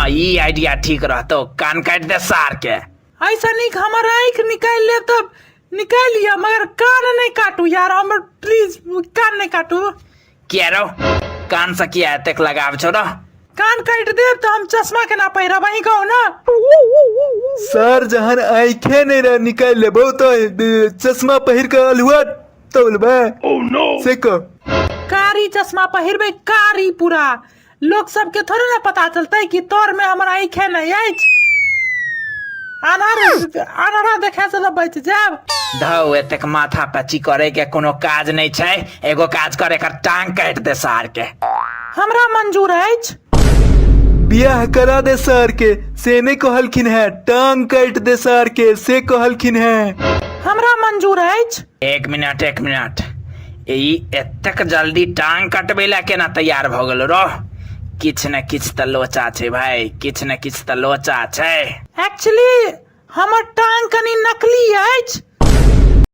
हाँ ई आइडिया ठीक रहतो, कान काट दे सार के। ऐसा नहीं हमारा आँख निकाल ले तब निकाल लिया, मगर कान नहीं काटू यार, हमर प्लीज कान नहीं काटू। क्या रो कान से किया तक लगाव छोड़ो, कान काट दे तो हम चश्मा के ना पहिरा वही कहो ना। सर जहन आँखें नहीं रह निकाल ले बहुत चश्मा पहिर के अलहुआ तौलबे से को कारी चश्मा पहिरबे, कारी पूरा, लोग सबके थोड़े ना पता चलता है कि तोर में हमारा आँखें नहीं है। अनारा देखे से बच जाब। धौ एतक माथा पची करे के कोनो काज नहीं छै, एगो काज करे कर टांग काट दे सार के। हमरा मंजूर है। बियाह करा दे सर के से नहीं कहलखिन है, टांग काट दे सर के से कहलखिन है। हमरा मंजूर है। एक मिनट ई एतक जल्दी टांग कटबे ला केना तैयार भ गेल रो? किछ न किछ त लोचा छै भाई, किछ न किछ त लोचा छै। एक्चुअली हमर टांग कनी नकली है।